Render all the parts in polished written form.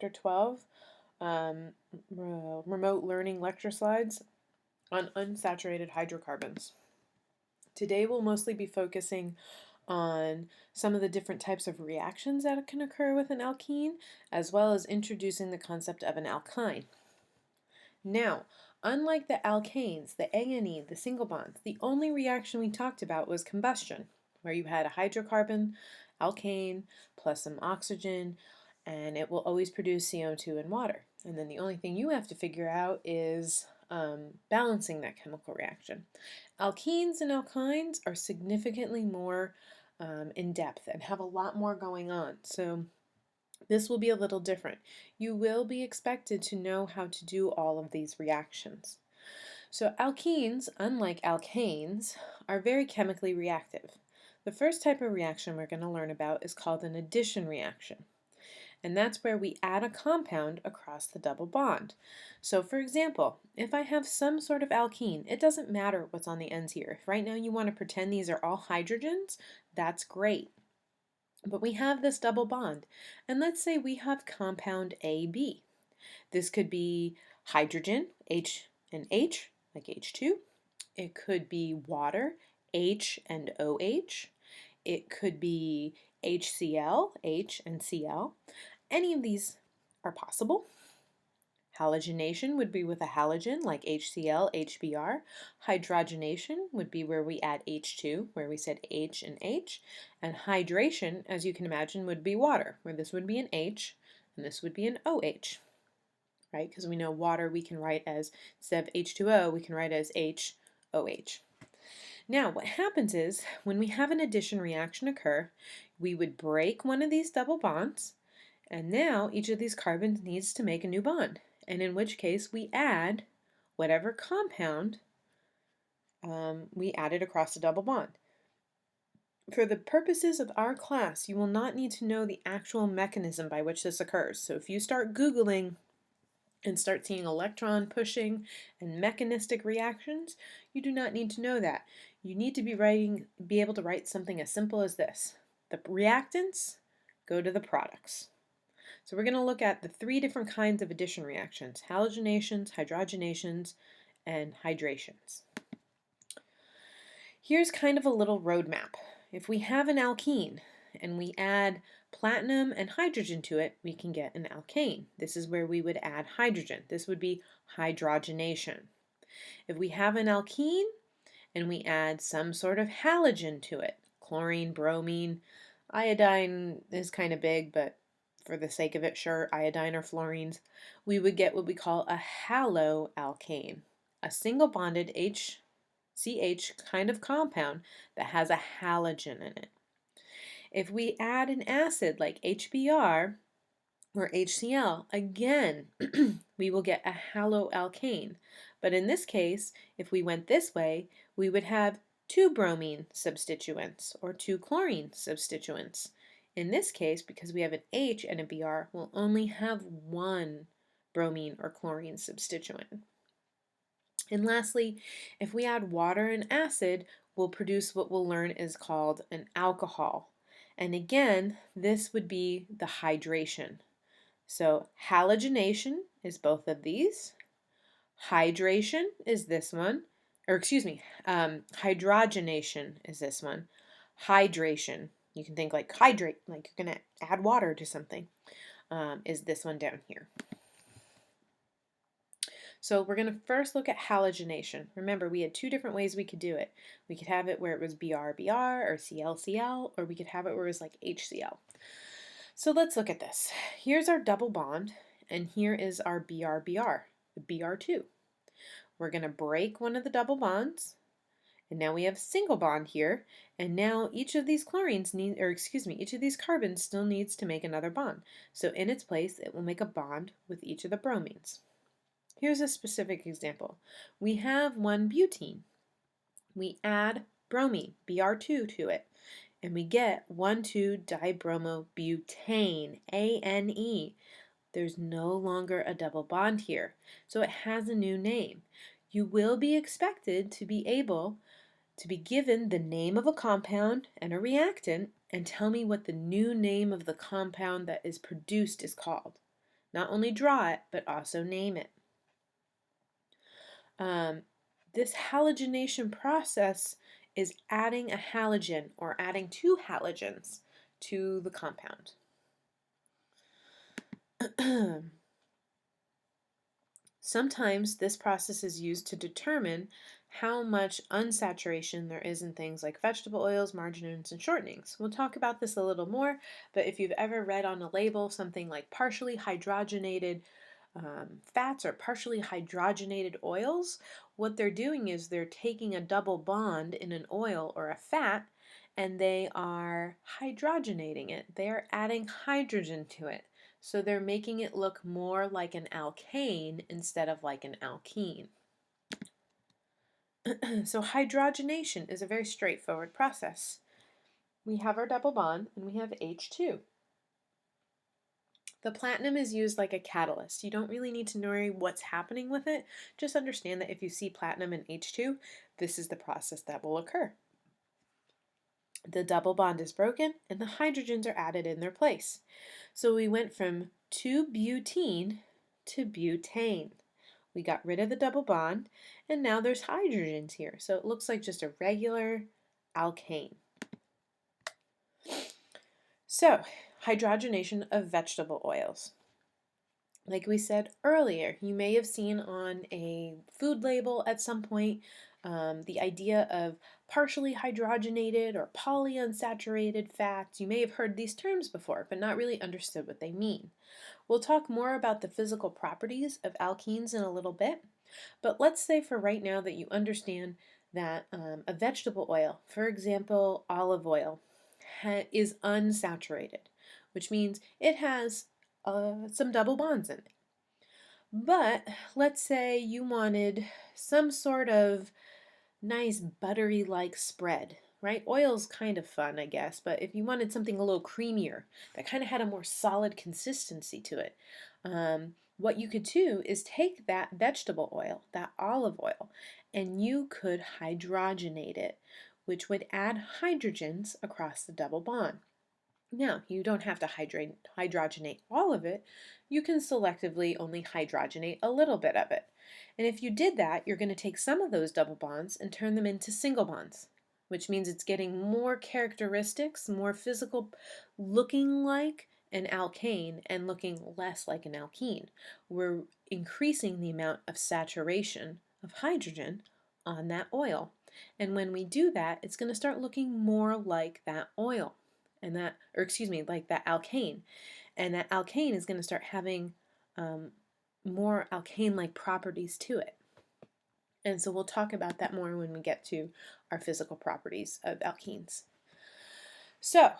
Chapter 12, remote learning lecture slides on unsaturated hydrocarbons. Today we'll mostly be focusing on some of the different types of reactions that can occur with an alkene, as well as introducing the concept of an alkyne. Now, unlike the alkanes, the ane, the single bonds, the only reaction we talked about was combustion, where you had a hydrocarbon, alkane, plus some oxygen, and it will always produce CO2 and water. And then the only thing you have to figure out is balancing that chemical reaction. Alkenes and alkynes are significantly more in depth and have a lot more going on. So this will be a little different. You will be expected to know how to do all of these reactions. So alkenes, unlike alkanes, are very chemically reactive. The first type of reaction we're going to learn about is called an addition reaction. And that's where we add a compound across the double bond. So for example, if I have some sort of alkene, it doesn't matter what's on the ends here. If right now you want to pretend these are all hydrogens, that's great. But we have this double bond, and let's say we have compound AB. This could be hydrogen, H and H, like H2. It could be water, H and OH. It could be HCl, H and Cl. Any of these are possible. Halogenation would be with a halogen like HCl, HBr. Hydrogenation would be where we add H2, where we said H and H. And hydration, as you can imagine, would be water, where this would be an H and this would be an OH, right? Because we know water we can write as, instead of H2O, we can write as HOH. Now, what happens is, when we have an addition reaction occur, we would break one of these double bonds, and now each of these carbons needs to make a new bond, and in which case we add whatever compound we added across the double bond. For the purposes of our class, you will not need to know the actual mechanism by which this occurs. So if you start Googling and start seeing electron pushing and mechanistic reactions, you do not need to know that. You need to be able to write something as simple as this. The reactants go to the products. So we're going to look at the three different kinds of addition reactions: halogenations, hydrogenations, and hydrations. Here's kind of a little roadmap. If we have an alkene and we add platinum and hydrogen to it, we can get an alkane. This is where we would add hydrogen. This would be hydrogenation. If we have an alkene and we add some sort of halogen to it, chlorine, bromine, iodine is kind of big, but for the sake of it, sure, iodine or fluorines, we would get what we call a haloalkane, a single bonded HCH kind of compound that has a halogen in it. If we add an acid like HBr or HCl, again, we will get a haloalkane. But in this case, if we went this way, we would have two bromine substituents or two chlorine substituents. In this case, because we have an H and a Br, we'll only have one bromine or chlorine substituent. And lastly, if we add water and acid, we'll produce what we'll learn is called an alcohol. And again, this would be the hydration. So halogenation is both of these. Hydration is this one. Or excuse me, hydrogenation is this one. Hydration, you can think like hydrate, like you're going to add water to something, is this one down here. So we're going to first look at halogenation. Remember, we had two different ways we could do it. We could have it where it was Br-Br or Cl-Cl, or we could have it where it was like HCl. So let's look at this. Here's our double bond, and here is our Br-Br, the Br2. We're going to break one of the double bonds, and now we have a single bond here, and now each of these chlorines each of these carbons still needs to make another bond. So in its place, it will make a bond with each of the bromines. Here's a specific example. We have one butene. We add bromine, Br2, to it, and we get 1,2-dibromobutane, ANE. There's no longer a double bond here, so it has a new name. You will be expected to be able to be given the name of a compound and a reactant and tell me what the new name of the compound that is produced is called. Not only draw it, but also name it. This halogenation process is adding a halogen or adding two halogens to the compound. Sometimes this process is used to determine how much unsaturation there is in things like vegetable oils, margarines, and shortenings. We'll talk about this a little more, but if you've ever read on a label something like partially hydrogenated fats or partially hydrogenated oils, what they're doing is they're taking a double bond in an oil or a fat and they are hydrogenating it. They are adding hydrogen to it. So they're making it look more like an alkane instead of like an alkene. So hydrogenation is a very straightforward process. We have our double bond and we have H2. The platinum is used like a catalyst. You don't really need to know what's happening with it. Just understand that if you see platinum and H2, this is the process that will occur. The double bond is broken and the hydrogens are added in their place. So we went from 2-butene to butane. We got rid of the double bond and now there's hydrogens here. So it looks like just a regular alkane. So, hydrogenation of vegetable oils. Like we said earlier, you may have seen on a food label at some point the idea of partially hydrogenated or polyunsaturated fats. You may have heard these terms before, but not really understood what they mean. We'll talk more about the physical properties of alkenes in a little bit, but let's say for right now that you understand that a vegetable oil, for example, olive oil, is unsaturated, which means it has some double bonds in it. But let's say you wanted some sort of nice buttery-like spread, right? Oil's kind of fun, I guess, but if you wanted something a little creamier that kind of had a more solid consistency to it, what you could do is take that vegetable oil, that olive oil, and you could hydrogenate it, which would add hydrogens across the double bond. Now, you don't have to hydrogenate all of it. You can selectively only hydrogenate a little bit of it. And if you did that, you're going to take some of those double bonds and turn them into single bonds, which means it's getting more characteristics, more physical, looking like an alkane and looking less like an alkene. We're increasing the amount of saturation of hydrogen on that oil. And when we do that, it's going to start looking more like that oil. And that, or excuse me, like that alkane. And that alkane is going to start having more alkane-like properties to it. And so we'll talk about that more when we get to our physical properties of alkenes. So,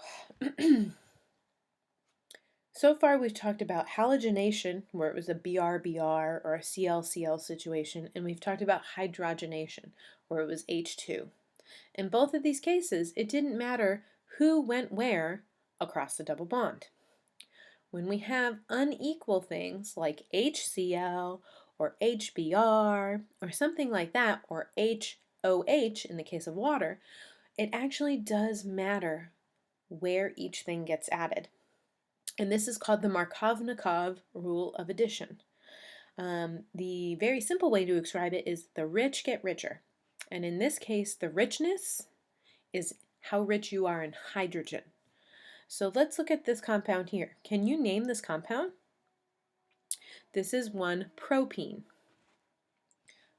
so far we've talked about halogenation, where it was a BR-BR or a Cl-Cl situation, and we've talked about hydrogenation, where it was H2. In both of these cases, it didn't matter who went where across the double bond. When we have unequal things like HCl or HBr or something like that, or HOH in the case of water, it actually does matter where each thing gets added. And this is called the Markovnikov rule of addition. The very simple way to describe it is the rich get richer. And in this case, the richness is how rich you are in hydrogen. So let's look at this compound here. Can you name this compound? This is 1-propene.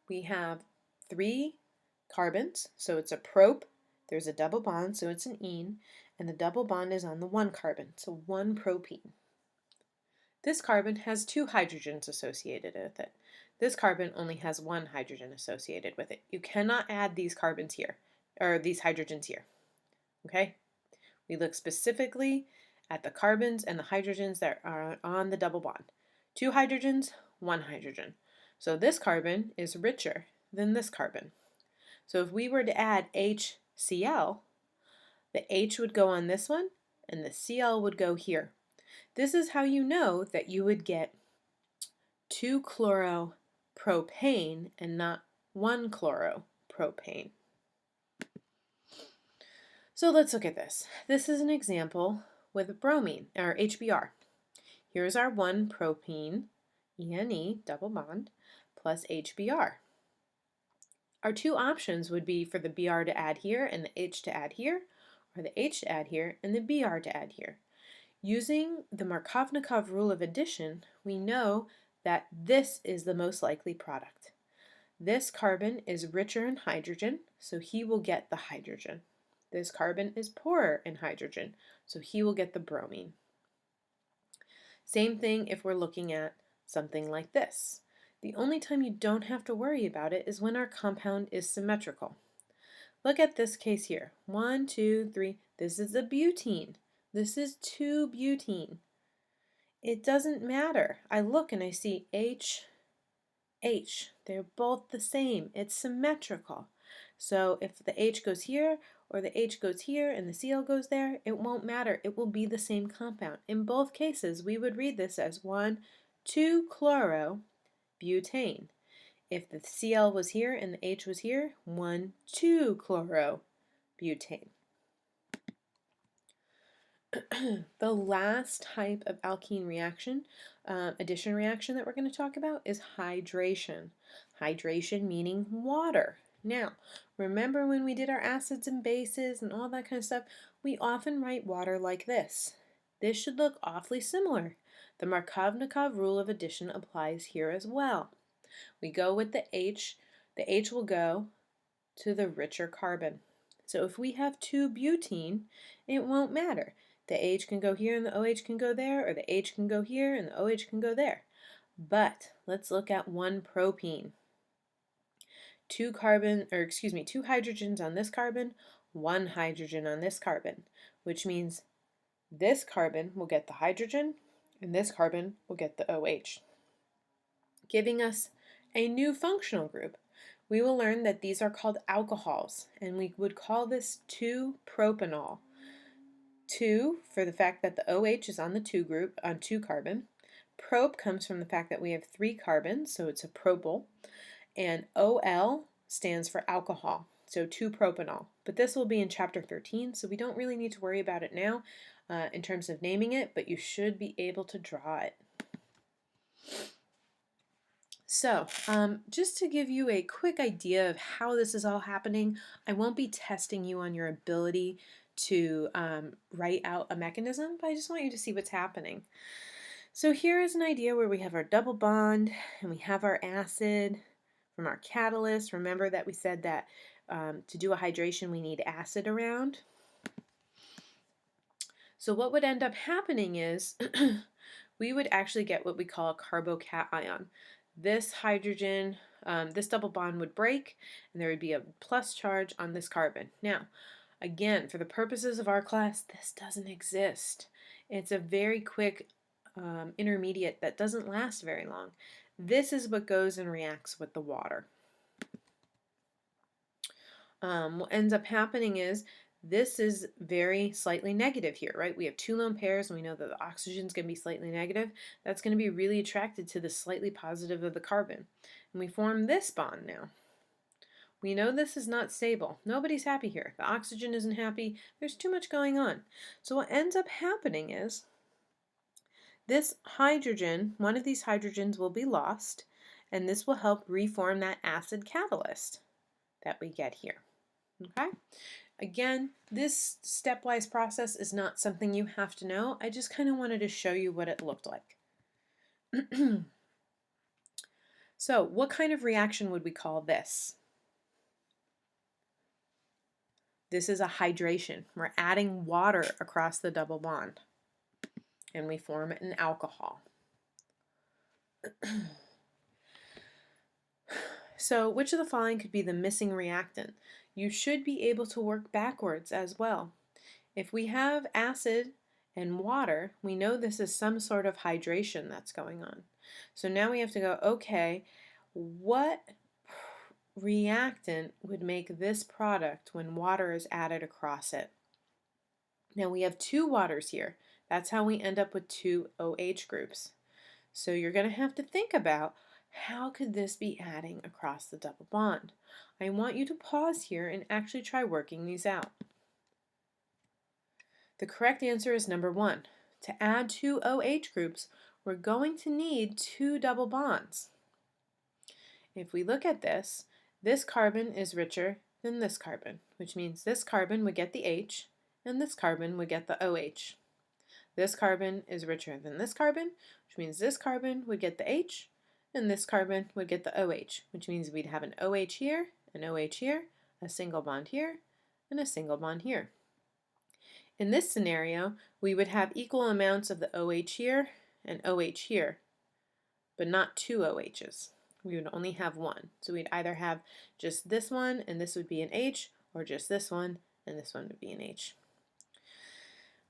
We have 3 carbons, so it's a prop. There's a double bond, so it's an ene, and the double bond is on the 1 carbon, so 1-propene. This carbon has 2 hydrogens associated with it. This carbon only has 1 hydrogen associated with it. You cannot add these carbons here, or these hydrogens here. Okay? We look specifically at the carbons and the hydrogens that are on the double bond. 2 hydrogens, 1 hydrogen. So this carbon is richer than this carbon. So if we were to add HCl, the H would go on this one and the Cl would go here. This is how you know that you would get 2-chloropropane and not 1-chloropropane. So let's look at this. This is an example with bromine, or HBr. Here's our 1-propene, ENE, double bond, plus HBr. Our two options would be for the Br to add here and the H to add here, or the H to add here and the Br to add here. Using the Markovnikov rule of addition, we know that this is the most likely product. This carbon is richer in hydrogen, so he will get the hydrogen. This carbon is poorer in hydrogen, so he will get the bromine. Same thing if we're looking at something like this. The only time you don't have to worry about it is when our compound is symmetrical. Look at this case here. 1, 2, 3. This is a butene. This is 2-butene. It doesn't matter. I look and I see H, H. They're both the same. It's symmetrical. So if the H goes here or the H goes here and the Cl goes there, it won't matter. It will be the same compound. In both cases, we would read this as 1,2-chloro-butane. If the Cl was here and the H was here, 1,2-chloro-butane. The last type of alkene reaction, addition reaction that we're going to talk about is hydration. Hydration meaning water. Now, remember when we did our acids and bases and all that kind of stuff, we often write water like this. This should look awfully similar. The Markovnikov rule of addition applies here as well. We go with the H will go to the richer carbon. So if we have 2-butene, it won't matter. The H can go here and the OH can go there, or the H can go here and the OH can go there. But let's look at 1-propene. 2 hydrogens on this carbon, 1 hydrogen on this carbon, which means this carbon will get the hydrogen and this carbon will get the OH, giving us a new functional group. We will learn that these are called alcohols, and we would call this 2-propanol. 2 for the fact that the OH is on the 2 group, on 2 carbon. Prop comes from the fact that we have 3 carbons, so it's a propyl. And OL stands for alcohol, so 2-propanol. But this will be in chapter 13, so we don't really need to worry about it now in terms of naming it, but you should be able to draw it. So, just to give you a quick idea of how this is all happening, I won't be testing you on your ability to write out a mechanism, but I just want you to see what's happening. So here is an idea where we have our double bond and we have our acid from our catalyst. Remember that we said that to do a hydration we need acid around. So what would end up happening is we would actually get what we call a carbocation. This hydrogen, this double bond would break and there would be a plus charge on this carbon. Now, again, for the purposes of our class, this doesn't exist. It's a very quick intermediate that doesn't last very long. This is what goes and reacts with the water. What ends up happening is this is very slightly negative here, right? We have 2 lone pairs and we know that the oxygen is going to be slightly negative. That's going to be really attracted to the slightly positive of the carbon. And we form this bond now. We know this is not stable. Nobody's happy here. The oxygen isn't happy. There's too much going on. So what ends up happening is this hydrogen, one of these hydrogens will be lost, and this will help reform that acid catalyst that we get here. Okay? Again, this stepwise process is not something you have to know. I just kind of wanted to show you what it looked like. So, what kind of reaction would we call this? This is a hydration. We're adding water across the double bond, and we form an alcohol. So, which of the following could be the missing reactant? You should be able to work backwards as well. If we have acid and water, we know this is some sort of hydration that's going on. So now we have to go, okay, what reactant would make this product when water is added across it? Now we have 2 waters here. That's how we end up with 2 OH groups. So you're going to have to think about, how could this be adding across the double bond? I want you to pause here and actually try working these out. The correct answer is number 1. To add two OH groups, we're going to need two double bonds. If we look at this carbon is richer than this carbon, which means this carbon would get the H and this carbon would get the OH. This carbon is richer than this carbon, which means this carbon would get the H and this carbon would get the OH, which means we'd have an OH here, an OH here, a single bond here, and a single bond here. In this scenario, we would have equal amounts of the OH here and OH here, but not two OHs. We would only have one. So we'd either have just this one and this would be an H, or just this one and this one would be an H.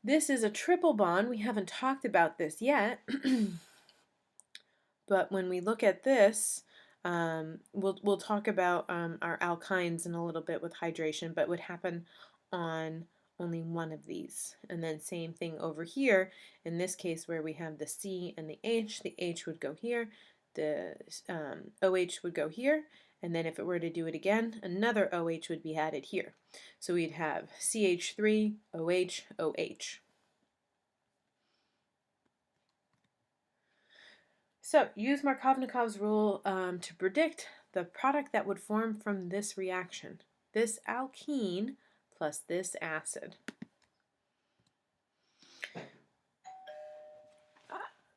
This is a triple bond. We haven't talked about this yet, but when we look at this, we'll talk about our alkynes in a little bit with hydration, but it would happen on only one of these. And then same thing over here. In this case where we have the C and the H would go here, the OH would go here, and then if it were to do it again, another OH would be added here. So we'd have CH3, OH, OH. So use Markovnikov's rule to predict the product that would form from this reaction. This alkene plus this acid.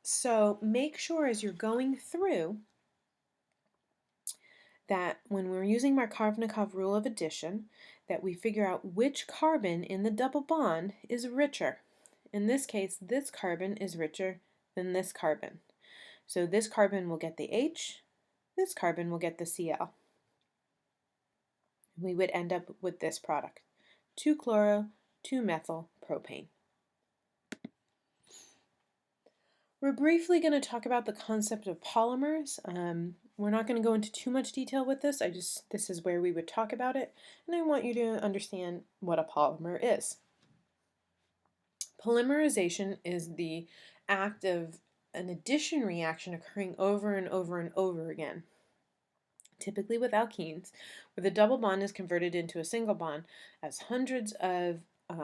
So make sure as you're going through that when we're using Markovnikov rule of addition, that we figure out which carbon in the double bond is richer. In this case, this carbon is richer than this carbon. So this carbon will get the H, this carbon will get the Cl. We would end up with this product, 2-chloro, 2-methyl propane. We're briefly going to talk about the concept of polymers. We're not going to go into too much detail with this. This is where we would talk about it, and I want you to understand what a polymer is. Polymerization is the act of an addition reaction occurring over and over and over again, typically with alkenes, where the double bond is converted into a single bond as hundreds of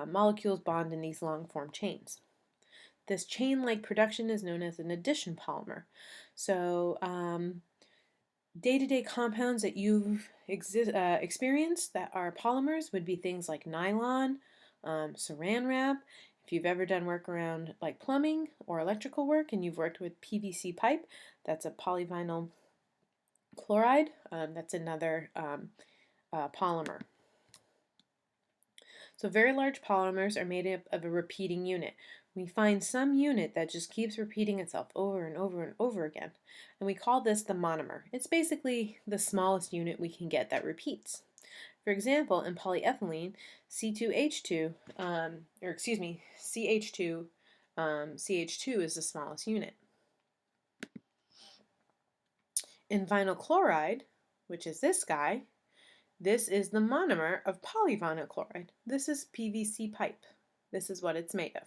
molecules bond in these long-form chains. This chain-like production is known as an addition polymer. So day-to-day compounds that you've experienced that are polymers would be things like nylon, saran wrap. If you've ever done work around like plumbing or electrical work and you've worked with PVC pipe, that's a polyvinyl chloride. That's another polymer. So very large polymers are made up of a repeating unit. We find some unit that just keeps repeating itself over and over and over again, and we call this the monomer. It's basically the smallest unit we can get that repeats. For example, in polyethylene, C2H2, CH2 is the smallest unit. In vinyl chloride, which is this guy, this is the monomer of polyvinyl chloride. This is PVC pipe. This is what it's made of.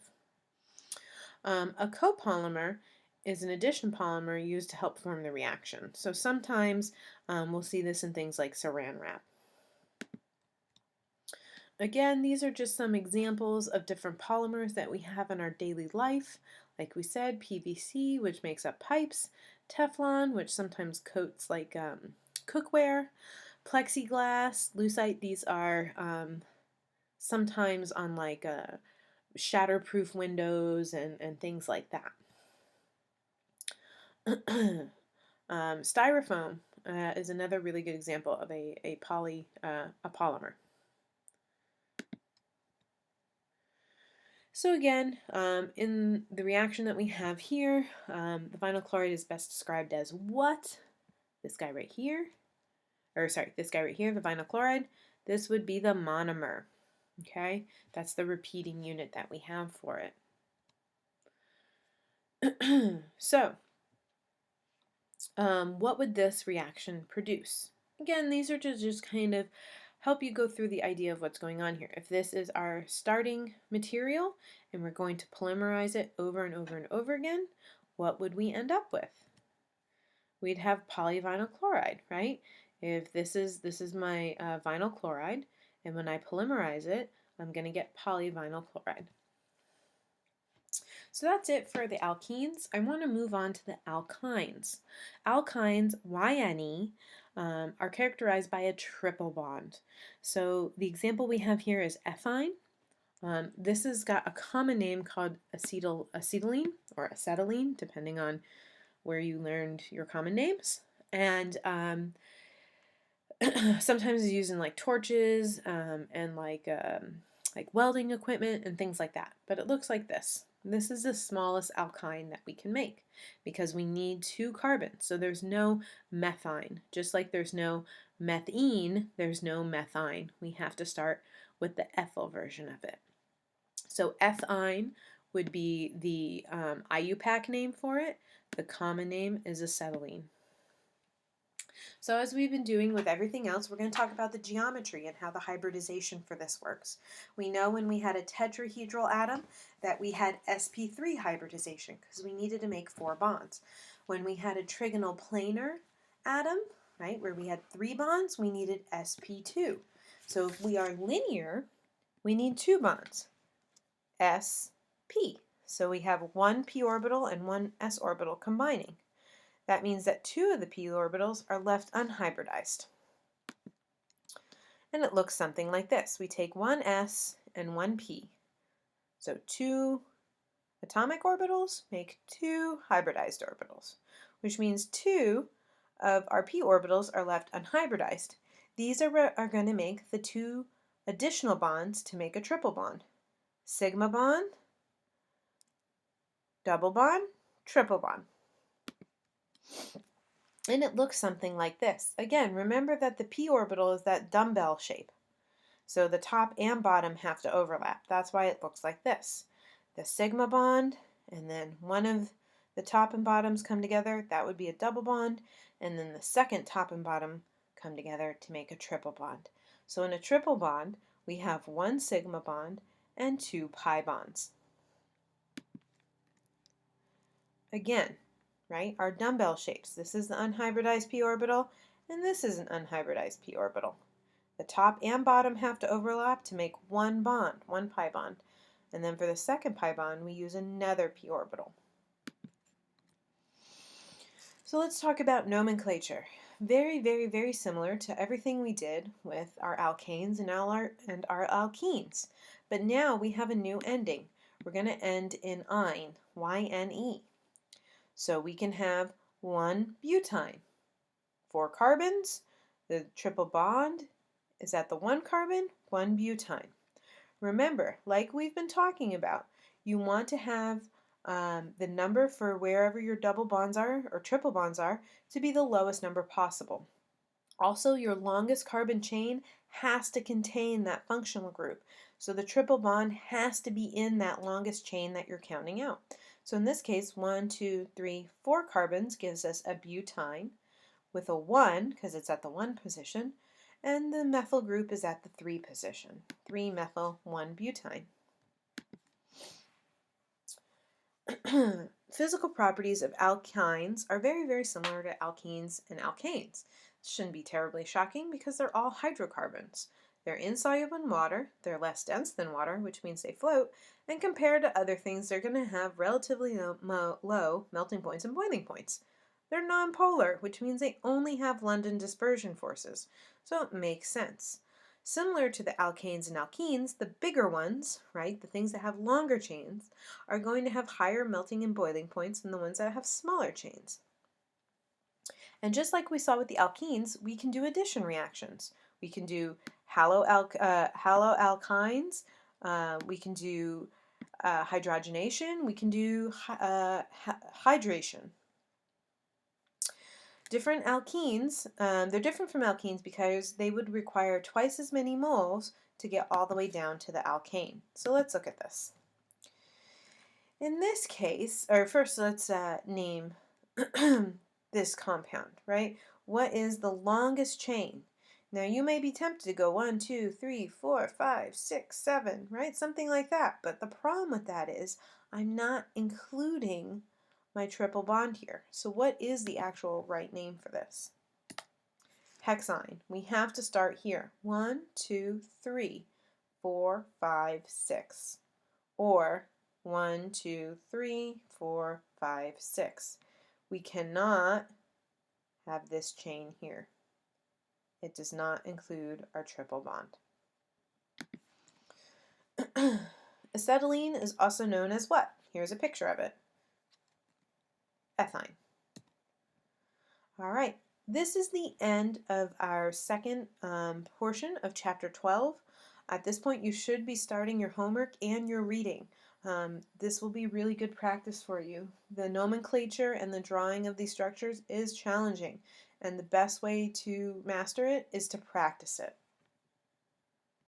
A copolymer is an addition polymer used to help form the reaction. So sometimes we'll see this in things like saran wrap. Again, these are just some examples of different polymers that we have in our daily life. Like we said, PVC, which makes up pipes, Teflon, which sometimes coats like cookware, plexiglass, lucite, these are sometimes on like shatterproof windows and things like that. Styrofoam is another really good example of a polymer. So again, in the reaction that we have here, the vinyl chloride is best described as what? This guy right here, this guy right here, the vinyl chloride, this would be the monomer. Okay, that's the repeating unit that we have for it. So, what would this reaction produce? Again, these are to just kind of help you go through the idea of what's going on here. If this is our starting material and we're going to polymerize it over and over and over again, what would we end up with? We'd have polyvinyl chloride, right? If this is my vinyl chloride, and when I polymerize it, I'm going to get polyvinyl chloride. So that's it for the alkenes. I want to move on to the alkynes. Alkynes, YNE, are characterized by a triple bond. So the example we have here is ethine. This has got a common name called acetylene or acetylene, depending on where you learned your common names. And sometimes it's used in like torches and like welding equipment and things like that. But it looks like this. This is the smallest alkyne that we can make because we need 2 carbons. So there's no methine. Just like there's no methene, there's no methine. We have to start with the ethyl version of it. So ethine would be the IUPAC name for it. The common name is acetylene. So as we've been doing with everything else, we're going to talk about the geometry and how the hybridization for this works. We know when we had a tetrahedral atom that we had sp3 hybridization because we needed to make 4 bonds. When we had a trigonal planar atom, right, where we had 3 bonds, we needed sp2. So if we are linear, we need 2 bonds, sp. So we have 1 p orbital and 1 s orbital combining. That means that 2 of the p orbitals are left unhybridized. And it looks something like this. We take 1 s and 1 p. So 2 atomic orbitals make 2 hybridized orbitals, which means 2 of our p orbitals are left unhybridized. These are going to make the 2 additional bonds to make a triple bond. Sigma bond, double bond, triple bond. And it looks something like this. Again, remember that the p orbital is that dumbbell shape. So the top and bottom have to overlap. That's why it looks like this. The sigma bond, and then one of the top and bottoms come together. That would be a double bond. And then the second top and bottom come together to make a triple bond. So in a triple bond, we have 1 sigma bond and 2 pi bonds. Again, right, our dumbbell shapes. This is the unhybridized p orbital, and this is an unhybridized p orbital. The top and bottom have to overlap to make 1 bond, 1 pi bond. And then for the second pi bond, we use another p orbital. So let's talk about nomenclature. Very, very, very similar to everything we did with our alkanes and our alkenes. But now we have a new ending. We're going to end in -ine, Y-N-E. So we can have 1 butene. 4 carbons, the triple bond is at the 1 carbon, 1 butene. Remember, like we've been talking about, you want to have the number for wherever your double bonds are or triple bonds are to be the lowest number possible. Also, your longest carbon chain has to contain that functional group. So the triple bond has to be in that longest chain that you're counting out. So in this case, 1, 2, 3, 4 carbons gives us a butene with a 1 because it's at the 1 position, and the methyl group is at the 3 position. 3-methyl, 1-butene. Physical properties of alkynes are very, very similar to alkenes and alkanes. This shouldn't be terribly shocking because they're all hydrocarbons. They're insoluble in water, they're less dense than water, which means they float, and compared to other things, they're going to have relatively low melting points and boiling points. They're nonpolar, which means they only have London dispersion forces, so it makes sense. Similar to the alkanes and alkenes, the bigger ones, right, the things that have longer chains, are going to have higher melting and boiling points than the ones that have smaller chains. And just like we saw with the alkenes, we can do addition reactions. We can do haloalkynes, we can do hydrogenation, we can do hydration. Different alkenes, they're different from alkenes because they would require twice as many moles to get all the way down to the alkane. So let's look at this. In this case, or first let's name this compound, right? What is the longest chain? Now you may be tempted to go 1, 2, 3, 4, 5, 6, 7, right? Something like that. But the problem with that is I'm not including my triple bond here. So what is the actual right name for this? Hexyne. We have to start here. 1, 2, 3, 4, 5, 6. Or 1, 2, 3, 4, 5, 6. We cannot have this chain here. It does not include our triple bond. Acetylene is also known as what? Here's a picture of it. Ethine. All right, this is the end of our second portion of Chapter 12. At this point, you should be starting your homework and your reading. This will be really good practice for you. The nomenclature and the drawing of these structures is challenging, and the best way to master it is to practice it.